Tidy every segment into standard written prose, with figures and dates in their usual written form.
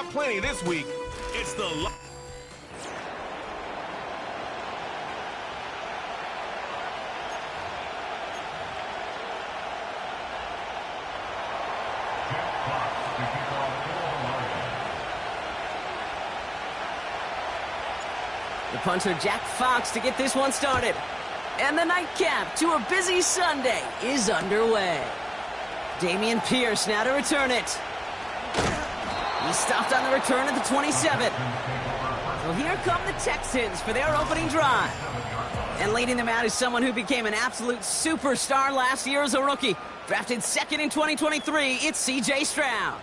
got plenty this week. It's the... The punter, Jack Fox, to get this one started. And the nightcap to a busy Sunday is underway. Damian Pierce now to return it. He stopped on the return at the 27. So here come the Texans for their opening drive. And leading them out is someone who became an absolute superstar last year as a rookie. Drafted second in 2023, it's C.J. Stroud.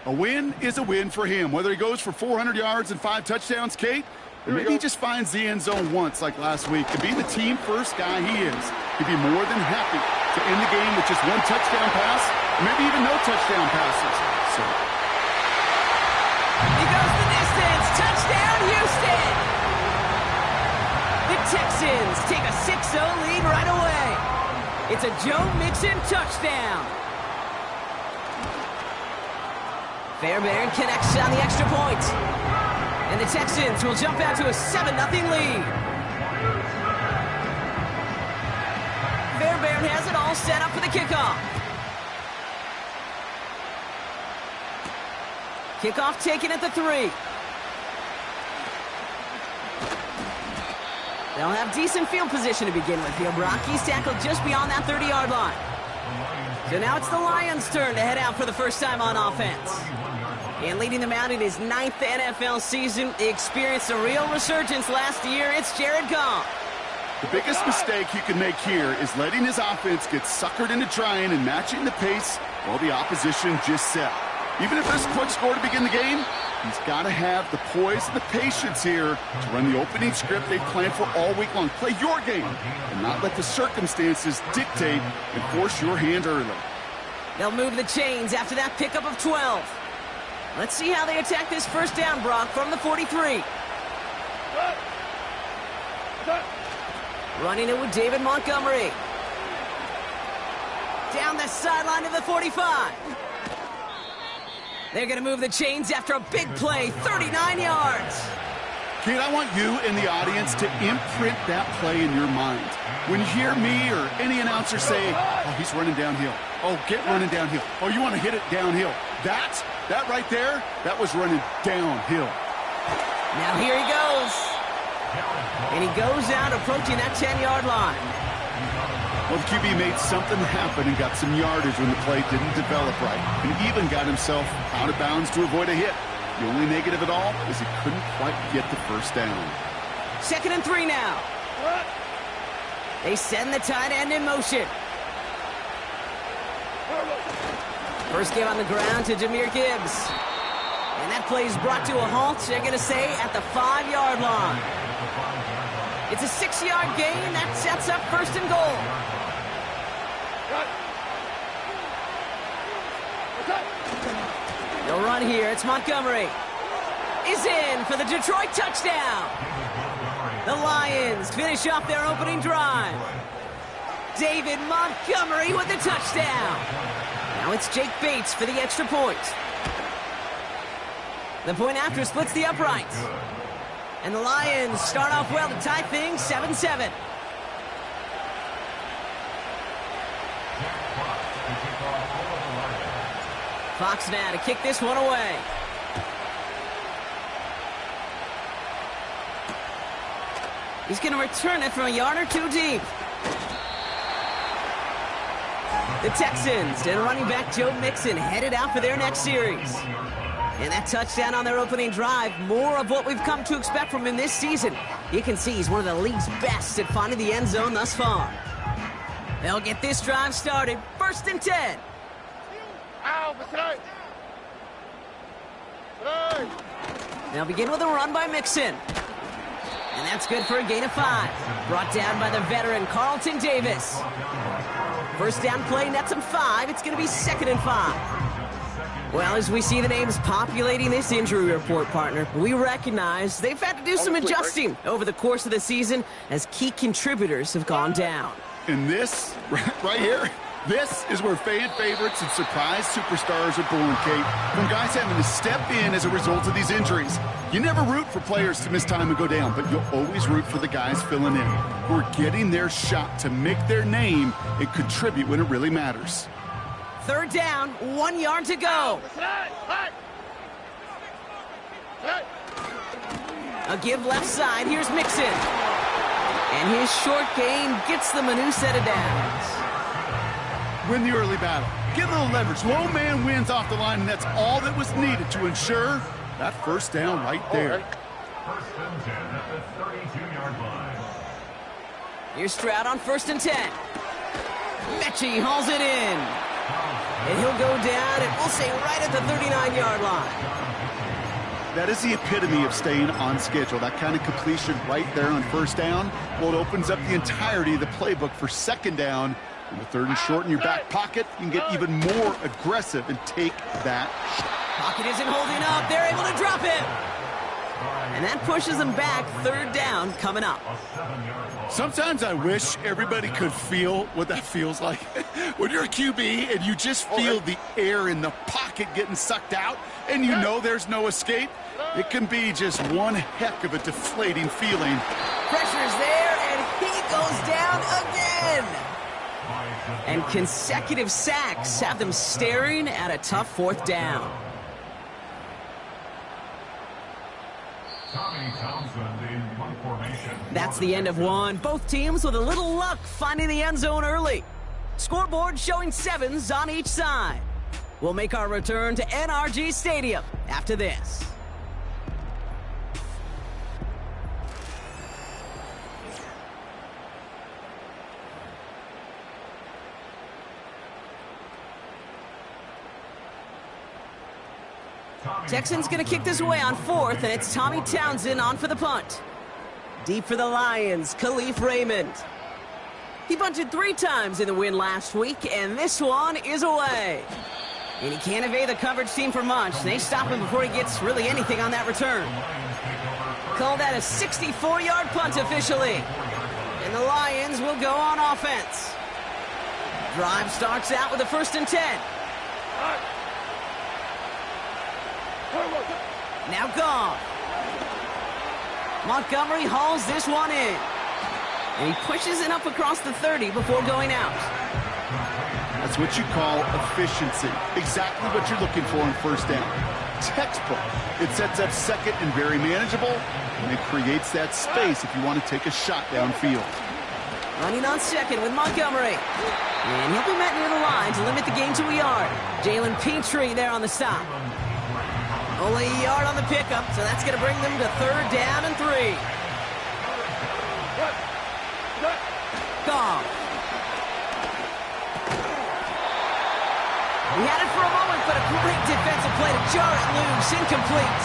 A win is a win for him, whether he goes for 400 yards and 5 touchdowns, Kate, or maybe he just finds the end zone once like last week. And being the team-first guy he is, he'd be more than happy to end the game with just 1 touchdown pass, or maybe even no touchdown passes. So he goes the distance. Touchdown, Houston! The Texans take a 6-0 lead right away. It's a Joe Mixon touchdown. Fairbairn connects on the extra point. And the Texans will jump out to a 7-0 lead. Fairbairn has it all set up for the kickoff. Kickoff taken at the 3. They'll have decent field position to begin with here. Brocky's tackled just beyond that 30-yard line. So now it's the Lions' turn to head out for the first time on offense. And leading them out in his 9th NFL season, he experienced a real resurgence last year. It's Jared Goff. the biggest mistake he can make here is letting his offense get suckered into trying and matching the pace while the opposition just set. Even if there's a quick score to begin the game, he's got to have the poise and the patience here to run the opening script they've planned for all week long. Play your game and not let the circumstances dictate and force your hand early. They'll move the chains after that pickup of 12. Let's see how they attack this first down, Brock, from the 43. Running it with David Montgomery. Down the sideline to the 45. They're going to move the chains after a big play, 39 yards. Kid, I want you and the audience to imprint that play in your mind. When you hear me or any announcer say, oh, he's running downhill. Oh, get running downhill. Oh, you want to hit it downhill. That right there, that was running downhill. Now here he goes. And he goes out approaching that 10-yard line. Well, the QB made something happen and got some yardage when the play didn't develop right. And even got himself out of bounds to avoid a hit. The only negative at all is he couldn't quite get the first down. 2nd and 3 now. They send the tight end in motion. First game on the ground to Jahmyr Gibbs. And that play is brought to a halt, they're going to say, at the 5-yard line. It's a 6-yard gain. That sets up 1st and goal. They'll run here. It's Montgomery. Is in for the Detroit touchdown. The Lions finish off their opening drive. David Montgomery with the touchdown. Now it's Jake Bates for the extra point. The point after splits the uprights. And the Lions start off well to tie things 7-7. Fox now to kick this one away. He's going to return it from a yard or two deep. The Texans and running back Joe Mixon headed out for their next series. And that touchdown on their opening drive, more of what we've come to expect from him this season. You can see he's one of the league's best at finding the end zone thus far. They'll get this drive started. 1st and 10. They'll begin with a run by Mixon. And that's good for a gain of 5. Brought down by the veteran Carlton Davis. First down play, nets him 5. It's going to be 2nd and 5. Well, as we see the names populating this injury report, partner, we recognize they've had to do some adjusting over the course of the season as key contributors have gone down. And this, right here, This is where fan favorites and surprise superstars are born, Kate. From guys having to step in as a result of these injuries. You never root for players to miss time and go down, but you'll always root for the guys filling in, who are getting their shot to make their name and contribute when it really matters. Third down, 1 yard to go. A give left side. Here's Mixon. And his short gain gets them a new set of downs. Win the early battle. Get a little leverage. Low man wins off the line, and that's all that was needed to ensure that first down right there. First and 10 at the 32-yard line. Here's Stroud on 1st and 10. Mechie hauls it in. And he'll go down, and we'll say right at the 39-yard line. That is the epitome of staying on schedule. That kind of completion right there on first down. Well, it opens up the entirety of the playbook for second down. And with 3rd and short in your back pocket, you can get even more aggressive and take that shot. Pocket isn't holding up. They're able to drop him. And that pushes them back. 3rd down coming up. Sometimes I wish everybody could feel what that feels like. When you're a QB and you just feel the air in the pocket getting sucked out and you know there's no escape, it can be just one heck of a deflating feeling. Pressure's there, and he goes down again. And consecutive sacks have them staring at a tough 4th down. That's the end of one. Both teams with a little luck finding the end zone early. Scoreboard showing 7s on each side. We'll make our return to NRG Stadium after this. Texans going to kick this away on 4th, and it's Tommy Townsend on for the punt. Deep for the Lions, Khalif Raymond. He bunted 3 times in the win last week, and this one is away. And he can't evade the coverage team for much. They stop him before he gets really anything on that return. Call that a 64-yard punt officially. And the Lions will go on offense. Drive starts out with a 1st and 10. Now gone. Montgomery hauls this one in. And he pushes it up across the 30 before going out. That's what you call efficiency. Exactly what you're looking for in 1st down. Textbook. It sets up 2nd and very manageable, and it creates that space if you want to take a shot downfield. Running on 2nd with Montgomery. And he'll be met near the line to limit the gain to a yard. Jalen Petrie there on the stop. Only a yard on the pickup, so that's going to bring them to 3rd down and 3. Goff. He had it for a moment, but a great defensive play to jar it loose. Incomplete.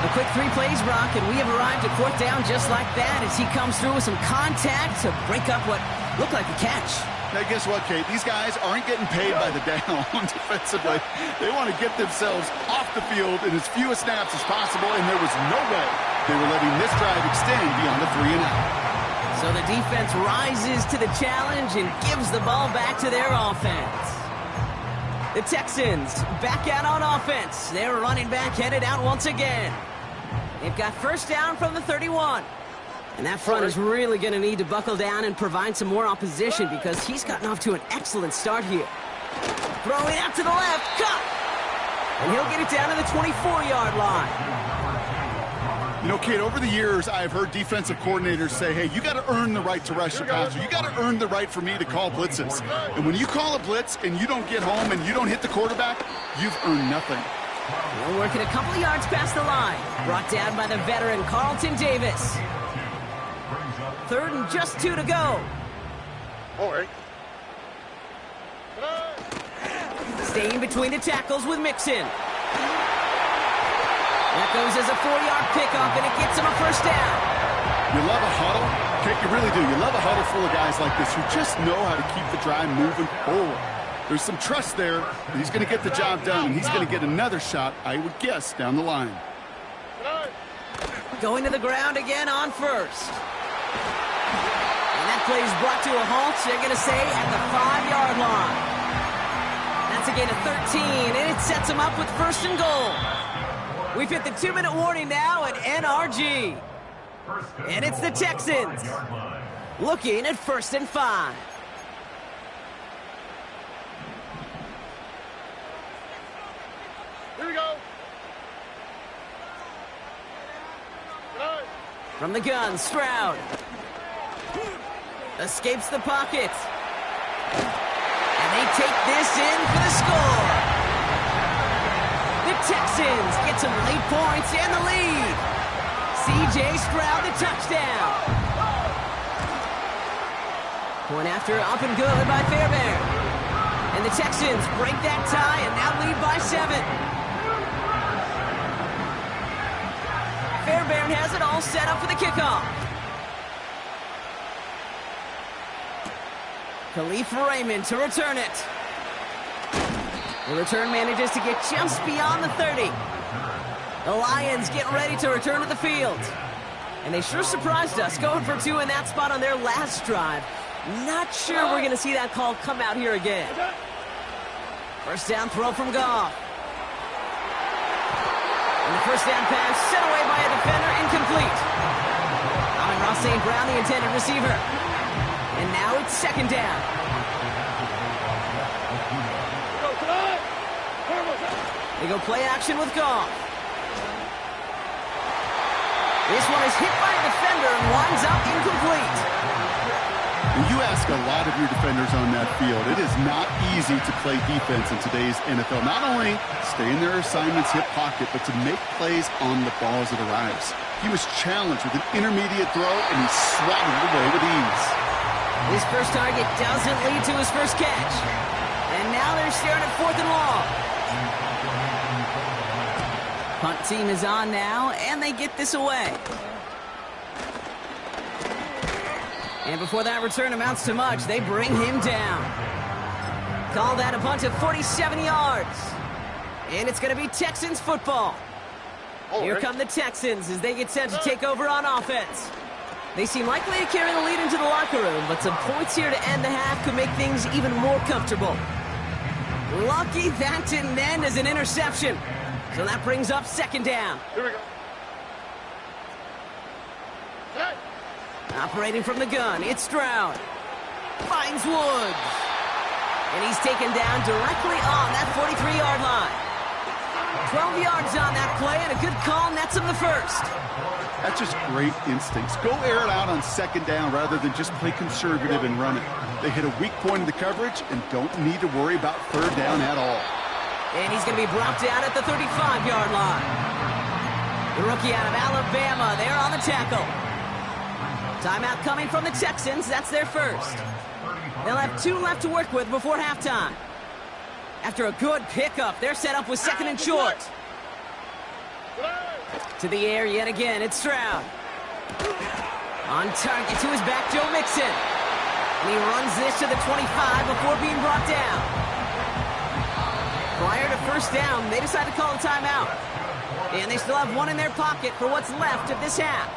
A quick 3 plays, Brock, and we have arrived at 4th down just like that as he comes through with some contact to break up what looked like a catch. Now, guess what, Kate? These guys aren't getting paid by the down defensively. They want to get themselves off the field in as few snaps as possible, and there was no way they were letting this drive extend beyond the 3 and out. So the defense rises to the challenge and gives the ball back to their offense. The Texans back out on offense. Their running back headed out once again. They've got 1st down from the 31. And that front is really going to need to buckle down and provide some more opposition because he's gotten off to an excellent start here. Throwing out to the left, cut! And he'll get it down to the 24-yard line. You know, Kate, over the years, I've heard defensive coordinators say, hey, you got to earn the right to rush the passer. You got to earn the right for me to call blitzes. And when you call a blitz and you don't get home and you don't hit the quarterback, you've earned nothing. We're working a couple of yards past the line. Brought down by the veteran Carlton Davis. 3rd and just 2 to go. All right. Staying between the tackles with Mixon. That goes as a 4-yard pickup, and it gets him a 1st down. You love a huddle? Kate, you really do. You love a huddle full of guys like this who just know how to keep the drive moving forward. There's some trust there. He's going to get the job done, and he's going to get another shot, I would guess, down the line. Going to the ground again on 1st. And that play is brought to a halt. They're going to say at the 5-yard line. That's a gain of 13, and it sets them up with first and goal. We've hit the 2-minute warning now at NRG. And it's the Texans looking at first and 5. Here we go. From the gun, Stroud escapes the pocket. And they take this in for the score. The Texans get some late points and the lead. C.J. Stroud, the touchdown. Point after up and good by Fairbairn. And the Texans break that tie and now lead by 7. Fairbairn has it all set up for the kickoff. Khalif Raymond to return it. The return manages to get just beyond the 30. The Lions getting ready to return to the field. And they sure surprised us, going for 2 in that spot on their last drive. Not sure we're going to see that call come out here again. First down throw from Goff. And the first down pass set away by a defender, incomplete. Ross St. Brown, the intended receiver. And now it's second down. They go play action with Goff. This one is hit by a defender and winds up incomplete. When you ask a lot of your defenders on that field, it is not easy to play defense in today's NFL. Not only stay in their assignment's hip pocket, but to make plays on the ball as it arrives. He was challenged with an intermediate throw, and he swatted it away with ease. His first target doesn't lead to his first catch. And now they're staring at 4th and long. Punt team is on now, and they get this away. And before that return amounts to much, they bring him down. Call that a punt of 47 yards. And it's going to be Texans football. Here come the Texans as they get set to take over on offense. They seem likely to carry the lead into the locker room, but some points here to end the half could make things even more comfortable. Lucky that didn't end as an interception. So that brings up second down. Here we go. Operating from the gun, it's Stroud. Finds Woods. And he's taken down directly on that 43-yard line. 12 yards on that play, and a good call nets him the first. That's just great instincts. Go air it out on second down rather than just play conservative and run it. They hit a weak point in the coverage and don't need to worry about third down at all. And he's going to be brought down at the 35-yard line. The rookie out of Alabama there on the tackle. Timeout coming from the Texans. That's their first. They'll have 2 left to work with before halftime. After a good pickup, they're set up with second and short. To the air yet again, it's Stroud. On target to his back, Joe Mixon. And he runs this to the 25 before being brought down. Prior to first down, they decide to call a timeout. And they still have 1 in their pocket for what's left of this half.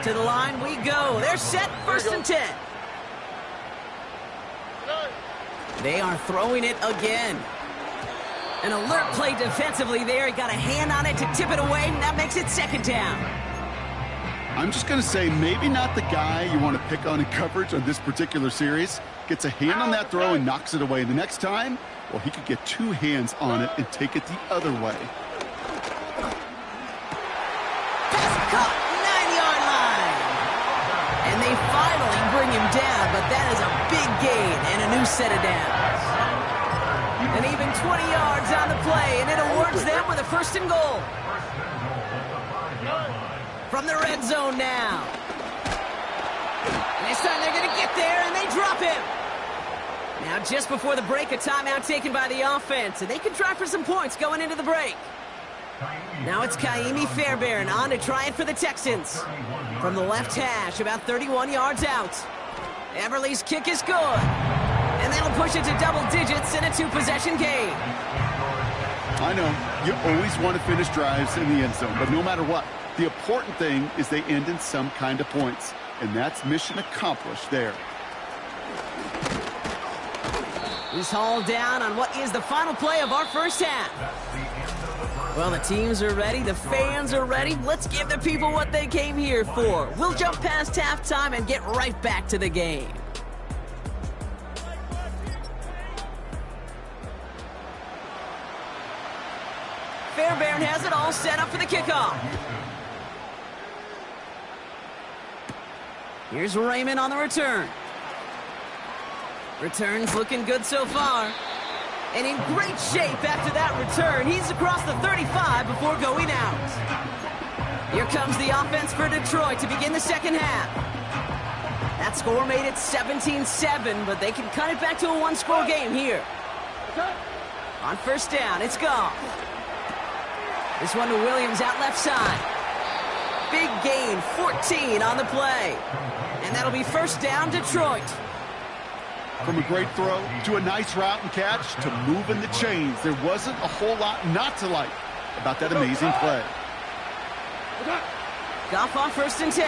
To the line we go. They're set, first and 10. They are throwing it again. An alert play defensively there. He got a hand on it to tip it away, and that makes it second down. I'm just going to say maybe not the guy you want to pick on in coverage on this particular series. Gets a hand on that throw and knocks it away. The next time, well, he could get 2 hands on it and take it the other way. Pass caught, 9-yard line. And they finally bring him down, but that is a big gain and a new set of downs. And even 20 yards on the play, and it awards them with a first and goal. From the red zone now. And this time they're going to get there, and they drop him. Now just before the break, a timeout taken by the offense, and they can try for some points going into the break. Now it's Kaimi Fairbairn on to try it for the Texans. From the left hash, about 31 yards out. Everly's kick is good. And that'll push it to double digits in a 2-possession game. I know, you always want to finish drives in the end zone, but no matter what, the important thing is they end in some kind of points. and that's mission accomplished there. He's hauled down on what is the final play of our first half. Well, the teams are ready. The fans are ready. Let's give the people what they came here for. We'll jump past halftime and get right back to the game. Fairbairn has it all set up for the kickoff. Here's Raymond on the return. Return's looking good so far. And in great shape after that return. He's across the 35 before going out. Here comes the offense for Detroit to begin the second half. That score made it 17-7, but they can cut it back to a one-score game here. On first down, it's Goff. This one to Williams out left side. Big gain, 14 on the play. And that'll be first down, Detroit. From a great throw to a nice route and catch to moving the chains, there wasn't a whole lot not to like about that amazing play. Goff on first and 10.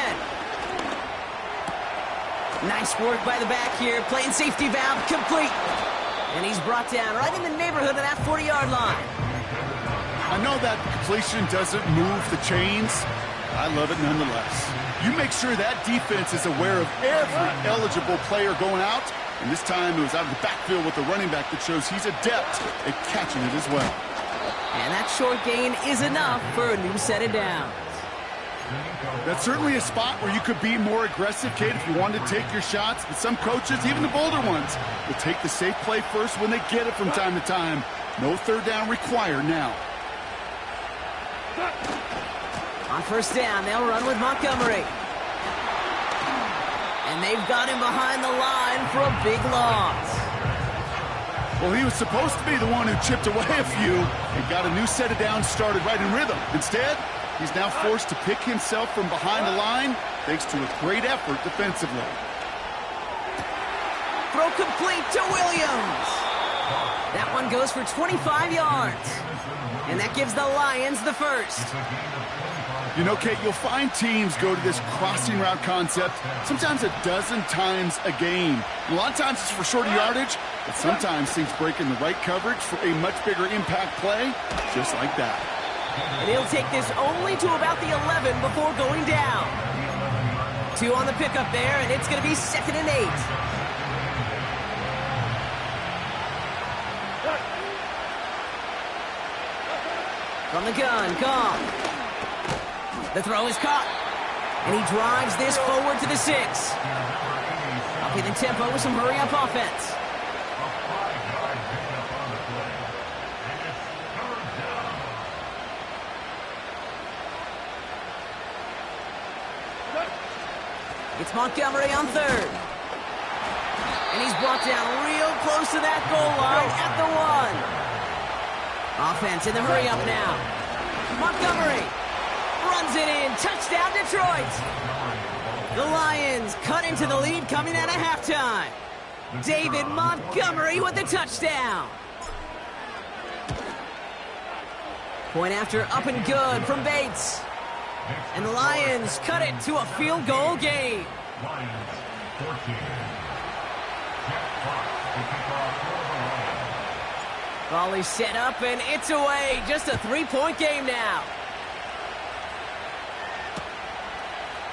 Nice work by the back here, playing safety valve complete. And he's brought down right in the neighborhood of that 40-yard line. I know that completion doesn't move the chains. I love it nonetheless. You make sure that defense is aware of every eligible player going out. And this time it was out of the backfield with the running back that shows he's adept at catching it as well. And that short gain is enough for a new set of downs. That's certainly a spot where you could be more aggressive, Kate, if you wanted to take your shots. But some coaches, even the bolder ones, will take the safe play first when they get it from time to time. No third down required now. On first down, they'll run with Montgomery. And they've got him behind the line for a big loss. Well, he was supposed to be the one who chipped away a few and got a new set of downs started right in rhythm. Instead, he's now forced to pick himself from behind the line thanks to a great effort defensively. Throw complete to Williams. That one goes for 25 yards. And that gives the Lions the first. You know, Kate, you'll find teams go to this crossing route concept sometimes a dozen times a game. A lot of times it's for shorter yardage, but sometimes things break in the right coverage for a much bigger impact play, just like that. And he'll take this only to about the 11 before going down. 2 on the pickup there, and it's going to be 2nd and 8. From the gun, Goff. The throw is caught. And he drives this forward to the 6. Upping the tempo with some hurry-up offense. It's Montgomery on 3rd. And he's brought down real close to that goal line at the 1. Offense in the hurry-up now. Montgomery runs it in. Touchdown, Detroit. The Lions cut into the lead coming out of halftime. David Montgomery with the touchdown. Point after up and good from Bates. And the Lions cut it to a field goal game. Lions 14. Jack Fox to kick off for the Lions. Volley set up and it's away. Just a 3-point game now.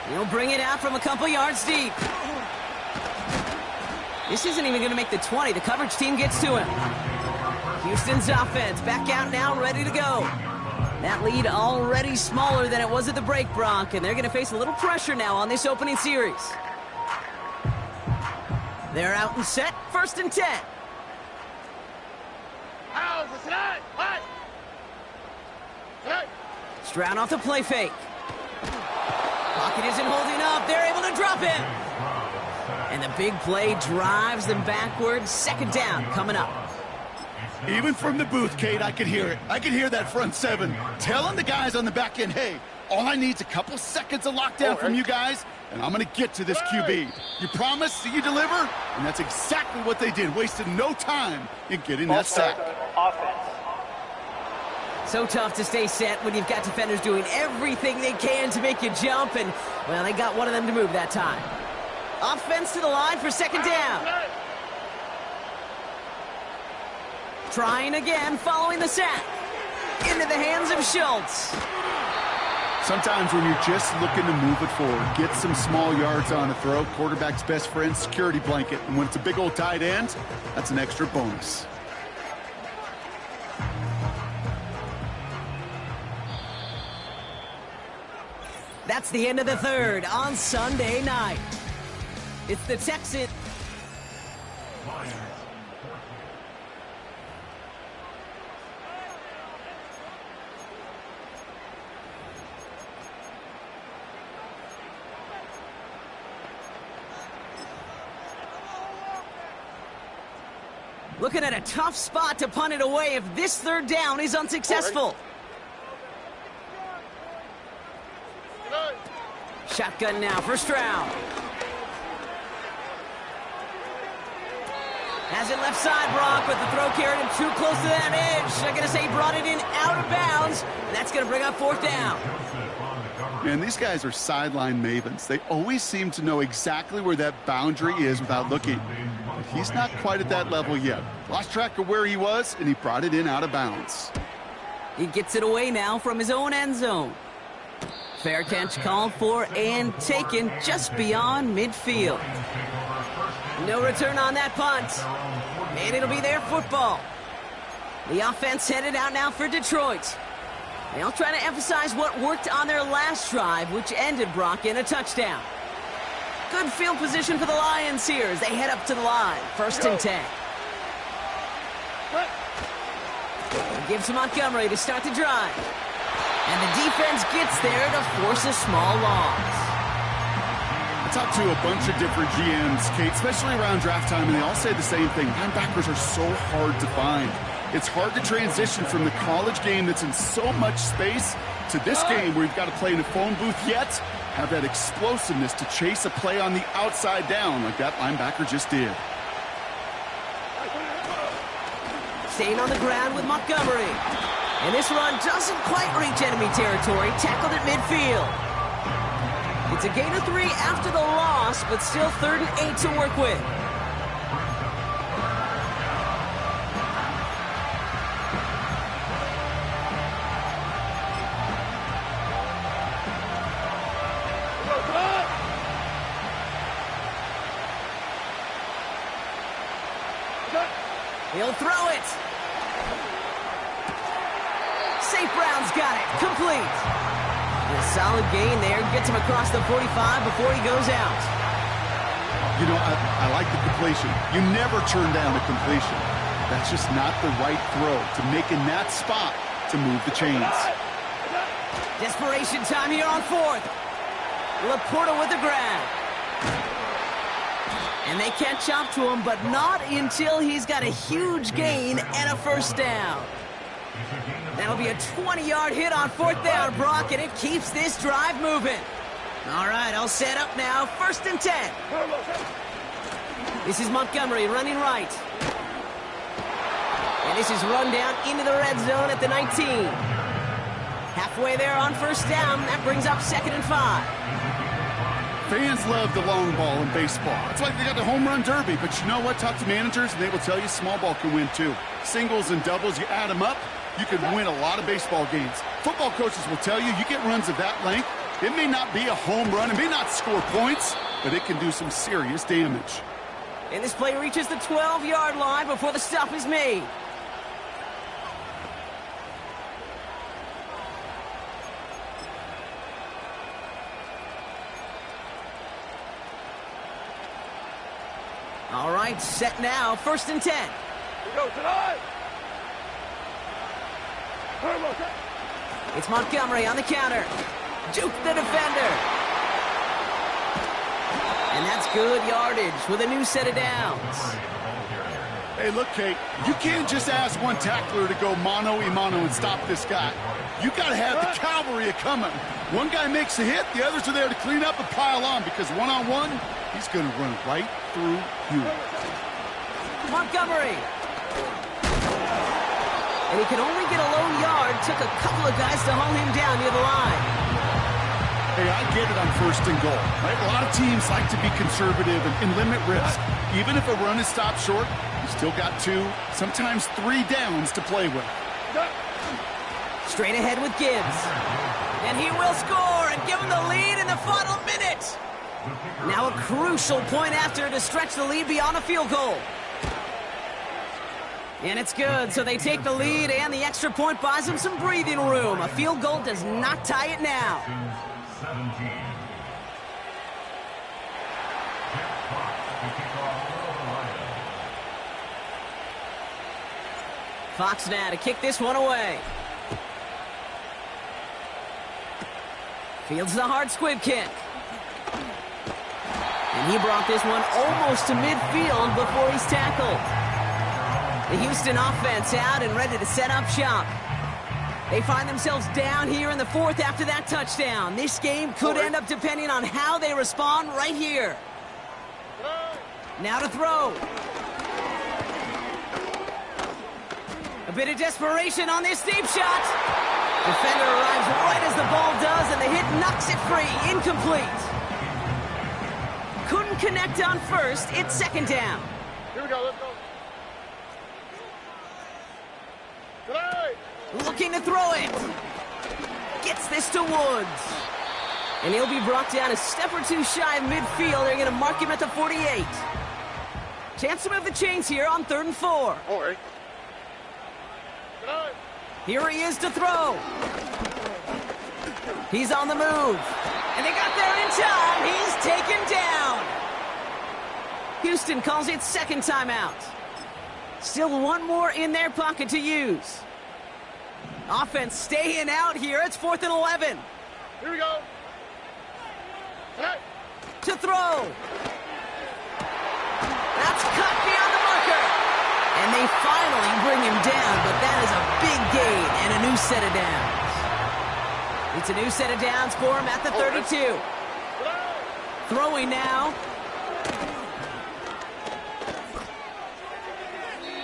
He'll bring it out from a couple yards deep. This isn't even going to make the 20. The coverage team gets to him. Houston's offense back out now, ready to go. That lead already smaller than it was at the break, Bronk, and they're going to face a little pressure now on this opening series. They're out and set, 1st and 10. Stroud off the play fake. Pocket isn't holding up. They're able to drop him. And the big play drives them backwards. 2nd down coming up. Even from the booth, Kate, I could hear it. I could hear that front 7 telling the guys on the back end, hey, all I need is a couple seconds of lockdown from you guys, and I'm going to get to this QB. You promise that you deliver? And that's exactly what they did. Wasted no time in getting that sack. So tough to stay set when you've got defenders doing everything they can to make you jump, and, well, they got one of them to move that time. Offense to the line for second down. Trying again following the sack. Into the hands of Schultz. Sometimes when you're just looking to move it forward, get some small yards on a throw, quarterback's best friend, security blanket. And when it's a big old tight end, that's an extra bonus. That's the end of the third on Sunday night. It's the Texans. Looking at a tough spot to punt it away if this third down is unsuccessful. Shotgun now, first round. Has it left side, Brock, but the throw carried him too close to that edge. I'm going to say he brought it in out of bounds, and that's going to bring up fourth down. Man, these guys are sideline mavens. They always seem to know exactly where that boundary is without looking. But he's not quite at that level yet. Lost track of where he was, and he brought it in out of bounds. He gets it away now from his own end zone. Fair catch called for and taken just beyond midfield. No return on that punt. And it'll be their football. The offense headed out now for Detroit. They'll try to emphasize what worked on their last drive, which ended, Brock, in a touchdown. Good field position for the Lions here as they head up to the line. First and 10. It gives to Montgomery to start the drive. And the defense gets there to force a small loss. I talked to a bunch of different GMs, Kate, especially around draft time, and they all say the same thing. Linebackers are so hard to find. It's hard to transition from the college game that's in so much space to this game where you've got to play in a phone booth, yet have that explosiveness to chase a play on the outside down like that linebacker just did. Staying on the ground with Montgomery. And this run doesn't quite reach enemy territory. Tackled at midfield. It's a gain of 3 after the loss, but still 3rd and 8 to work with. He'll throw it. St. Brown's got it. Complete. And a solid gain there. Gets him across the 45 before he goes out. You know, I like the completion. You never turn down a completion. That's just not the right throw to make in that spot to move the chains. Desperation time here on 4th. Laporta with the grab. And they catch up to him, but not until he's got a huge gain and a first down. That'll be a 20-yard hit on 4th down, Brock, and it keeps this drive moving. All right, I'll set up now. 1st and 10. This is Montgomery running right. And this is run down into the red zone at the 19. Halfway there on 1st down. That brings up 2nd and 5. Fans love the long ball in baseball. It's like they got the home run derby, but you know what? Talk to managers, and they will tell you small ball can win too. Singles and doubles, you add them up, you can win a lot of baseball games. Football coaches will tell you get runs of that length. It may not be a home run, it may not score points, but it can do some serious damage. And this play reaches the 12-yard line before the stop is made. All right, set now. 1st and 10. We go tonight. It's Montgomery on the counter. Juke the defender. And that's good yardage with a new set of downs. Hey, look, Kate, you can't just ask one tackler to go mano-a-mano and stop this guy. You got to have the cavalry coming. One guy makes a hit, the others are there to clean up and pile on, because one-on-one, he's going to run right through you. Montgomery. And he could only get a lone yard. Took a couple of guys to haul him down near the line. Hey, I get it on 1st and goal, right? A lot of teams like to be conservative and limit risk. Even if a run is stopped short, you still got 2, sometimes 3 downs to play with. Straight ahead with Gibbs. And he will score and give him the lead in the final minute. Now a crucial point after to stretch the lead beyond a field goal. And it's good, so they take the lead, and the extra point buys them some breathing room. A field goal does not tie it now. 17. Jack Fox to kick off for the Lions. Fox now to kick this one away. Fields the hard squib kick. And he brought this one almost to midfield before he's tackled. The Houston offense out and ready to set up shop. They find themselves down here in the 4th after that touchdown. This game could end up depending on how they respond right here. Now to throw. A bit of desperation on this deep shot. Defender arrives right as the ball does, and the hit knocks it free. Incomplete. Couldn't connect on 1st. It's 2nd down. Here we go, let's go. Looking to throw it. Gets this to Woods. And he'll be brought down a step or 2 shy of midfield. They're going to mark him at the 48. Chance to move the chains here on 3rd and 4. All right. Here he is to throw. He's on the move. And they got there in time. He's taken down. Houston calls it 2nd timeout. Still 1 more in their pocket to use. Offense staying out here. It's 4th and 11. Here we go. Hey. To throw. That's cut beyond the marker. And they finally bring him down, but that is a big gain and a new set of downs. It's a new set of downs for him at the 32. Throwing now.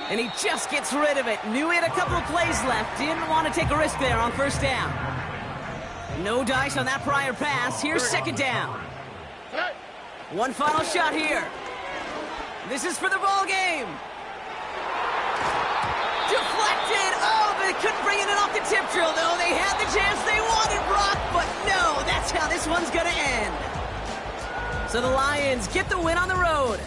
And he just gets rid of it. Knew he had a couple of plays left. Didn't want to take a risk there on 1st down. No dice on that prior pass. Here's 2nd down. One final shot here. This is for the ball game. Deflected. Oh, but they couldn't bring it in off the tip drill, though. They had the chance they wanted, Brock, but no, that's how this one's going to end. So the Lions get the win on the road.